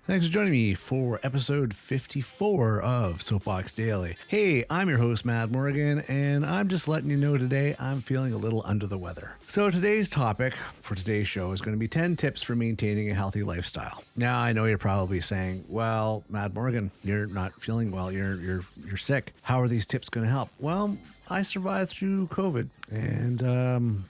Thanks for joining me for episode 54 of Soapbox Daily. Hey, I'm your host, Matt Morgan, and I'm just letting you know today I'm feeling a little under the weather. So today's topic for today's show is going to be 10 tips for maintaining a healthy lifestyle. Now, I know you're probably saying, well, Matt Morgan, you're not feeling well, you're sick. How are these tips going to help? Well, I survived through COVID and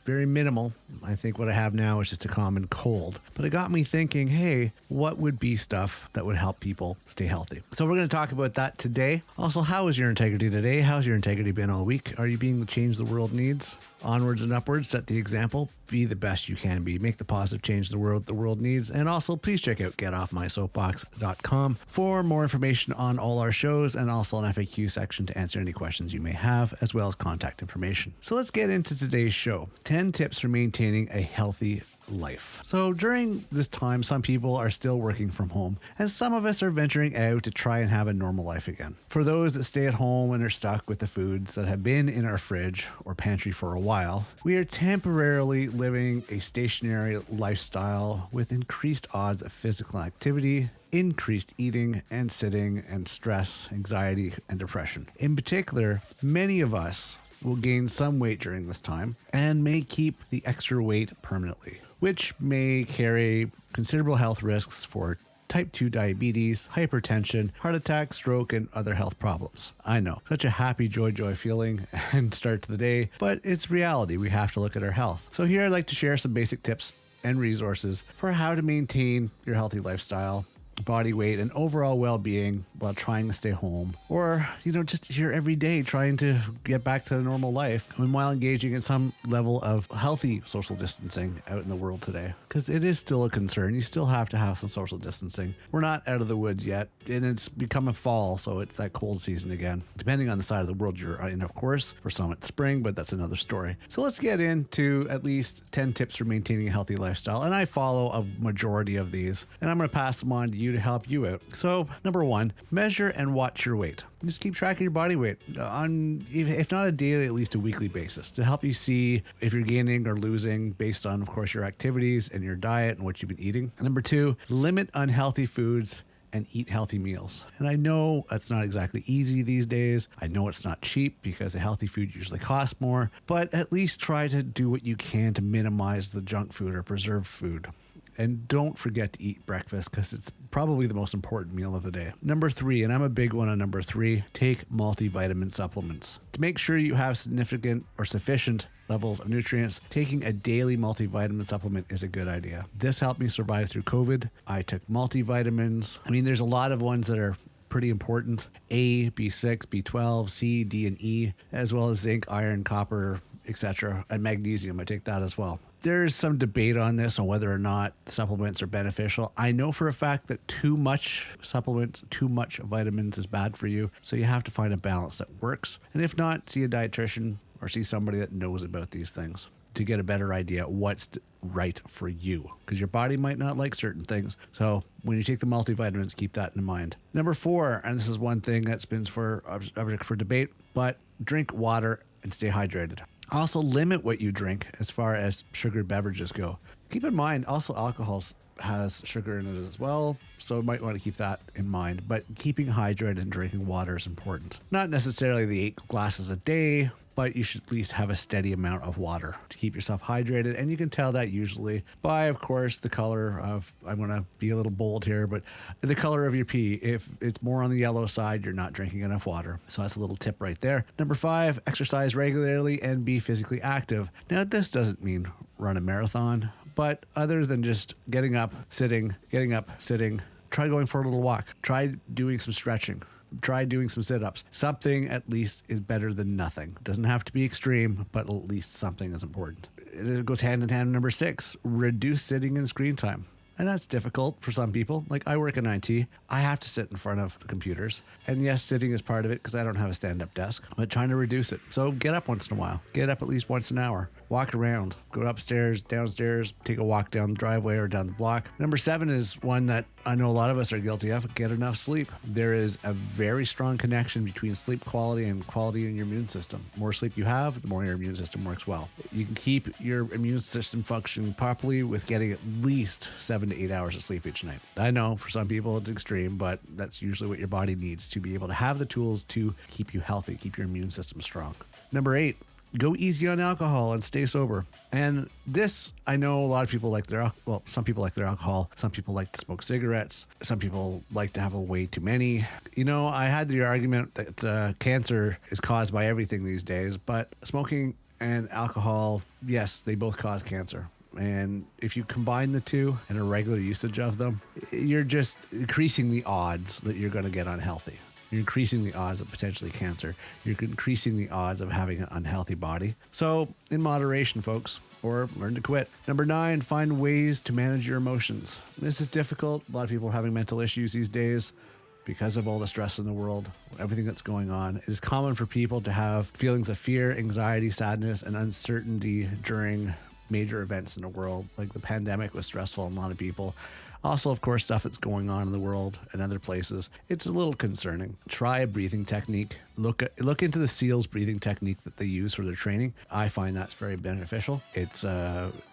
very minimal. I think what I have now is just a common cold. But it got me thinking, hey, what would be stuff that would help people stay healthy? So we're going to talk about that today. Also, how is your integrity today? How's your integrity been all week? Are you being the change the world needs? Onwards and upwards, set the example. Be the best you can be. Make the positive change the world needs. And also, please check out getoffmysoapbox.com for more information on all our shows and also an FAQ section to answer any questions you may have, as well as contact information. So let's get into today's show. 10 tips for maintaining a healthy life. So during this time, some people are still working from home, and some of us are venturing out to try and have a normal life again. For those that stay at home and are stuck with the foods that have been in our fridge or pantry for a while, we are temporarily living a stationary lifestyle with increased odds of physical activity, increased eating and sitting, and stress, anxiety, and depression. In particular, many of us will gain some weight during this time and may keep the extra weight permanently, which may carry considerable health risks for type 2 diabetes, hypertension, heart attack, stroke, and other health problems. I know, such a happy joy feeling and start to the day, but it's reality. We have to look at our health. So here I'd like to share some basic tips and resources for how to maintain your healthy lifestyle, body weight, and overall well-being while trying to stay home, or just your everyday trying to get back to a normal life and while engaging in some level of healthy social distancing out in the world today, because it is still a concern. You still have to have some social distancing. We're not out of the woods yet, and it's become a fall, so it's that cold season again, depending on the side of the world you're in, of course. For some it's spring, but that's another story. So let's get into at least 10 tips for maintaining a healthy lifestyle, and I follow a majority of these, and I'm going to pass them on to you to help you out. So number 1, measure and watch your weight. Just keep track of your body weight on, if not a daily, at least a weekly basis, to help you see if you're gaining or losing based on, of course, your activities and your diet and what you've been eating. Number 2, limit unhealthy foods and eat healthy meals. And I know that's not exactly easy these days. I know it's not cheap because a healthy food usually costs more, but at least try to do what you can to minimize the junk food or preserved food. And don't forget to eat breakfast, because it's probably the most important meal of the day. Number 3, and I'm a big one on number 3, take multivitamin supplements. To make sure you have significant or sufficient levels of nutrients, taking a daily multivitamin supplement is a good idea. This helped me survive through COVID. I took multivitamins. I mean, there's a lot of ones that are pretty important. A, B6, B12, C, D, and E, as well as zinc, iron, copper, etc., and magnesium. I take that as well. There's some debate on this, on whether or not supplements are beneficial. I know for a fact that too much supplements, too much vitamins is bad for you. So you have to find a balance that works. And if not, see a dietitian or see somebody that knows about these things to get a better idea what's right for you, because your body might not like certain things. So when you take the multivitamins, keep that in mind. Number 4, and this is one thing that's been for debate, but drink water and stay hydrated. Also, limit what you drink as far as sugared beverages go. Keep in mind, also alcohol has sugar in it as well, so you might want to keep that in mind. But keeping hydrated and drinking water is important. Not necessarily the 8 glasses a day, but you should at least have a steady amount of water to keep yourself hydrated. And you can tell that usually by, of course, the color of, I'm going to be a little bold here, but the color of your pee. If it's more on the yellow side, you're not drinking enough water. So that's a little tip right there. Number 5, exercise regularly and be physically active. Now, this doesn't mean run a marathon, but other than just getting up, sitting, try going for a little walk. Try doing some stretching. Try doing some sit-ups. Something at least is better than nothing. Doesn't have to be extreme, but at least something is important. It goes hand in hand with number 6, reduce sitting and screen time. And that's difficult for some people. Like, I work in IT. I have to sit in front of the computers. And yes, sitting is part of it because I don't have a stand-up desk, but trying to reduce it. So get up once in a while. Get up at least once an hour. Walk around. Go upstairs, downstairs, take a walk down the driveway or down the block. Number 7 is one that I know a lot of us are guilty of get enough sleep. There is a very strong connection between sleep quality and quality in your immune system. The more sleep you have, the more your immune system works well. You can keep your immune system functioning properly with getting at least 7 to 8 hours of sleep each night. I know for some people it's extreme, but that's usually what your body needs to be able to have the tools to keep you healthy, keep your immune system strong. Number 8, go easy on alcohol and stay sober. And this, I know a lot of people like some people like their alcohol. Some people like to smoke cigarettes. Some people like to have a way too many. You know, I had the argument that cancer is caused by everything these days, but smoking and alcohol, yes, they both cause cancer. And if you combine the two and a regular usage of them, you're just increasing the odds that you're going to get unhealthy. You're increasing the odds of potentially cancer. You're increasing the odds of having an unhealthy body. So in moderation, folks, or learn to quit. Number 9, find ways to manage your emotions. This is difficult. A lot of people are having mental issues these days because of all the stress in the world, everything that's going on. It is common for people to have feelings of fear, anxiety, sadness, and uncertainty during major events in the world. Like the pandemic was stressful on a lot of people. Also, of course, stuff that's going on in the world and other places. It's a little concerning. Try a breathing technique. Look into the SEALs breathing technique that they use for their training. I find that's very beneficial. It's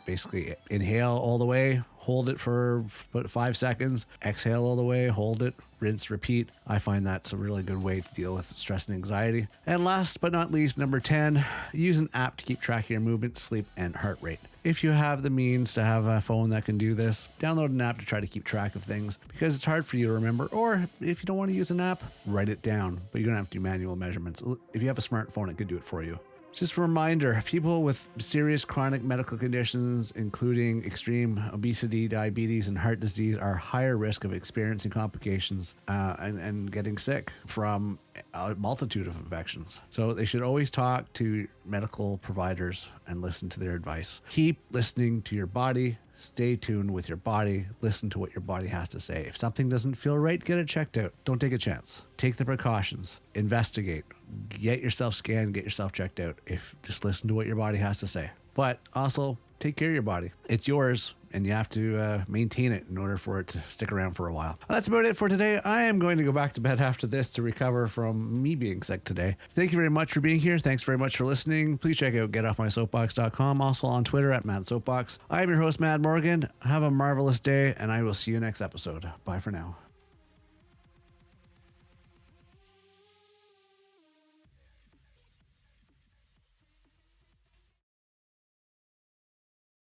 basically inhale all the way, hold it for 5 seconds, exhale all the way, hold it, rinse, repeat. I find that's a really good way to deal with stress and anxiety. And last but not least, number 10, use an app to keep track of your movement, sleep, and heart rate. If you have the means to have a phone that can do this, download an app to try to keep track of things because it's hard for you to remember. Or if you don't want to use an app, write it down, but you're going to have to do manual measurements. If you have a smartphone, it could do it for you. Just a reminder, people with serious chronic medical conditions, including extreme obesity, diabetes, and heart disease, are higher risk of experiencing complications and getting sick from a multitude of infections. So they should always talk to medical providers and listen to their advice. Keep listening to your body. Stay tuned with your body. Listen to what your body has to say. If something doesn't feel right, get it checked out. Don't take a chance. Take the precautions. Investigate. Get yourself scanned. Get yourself checked out. Just listen to what your body has to say. But also, take care of your body. It's yours, and you have to maintain it in order for it to stick around for a while. That's about it for today. I am going to go back to bed after this to recover from me being sick today. Thank you very much for being here. Thanks very much for listening. Please check out getoffmysoapbox.com. Also on Twitter at MadSoapbox. I am your host, Mad Morgan. Have a marvelous day, and I will see you next episode. Bye for now.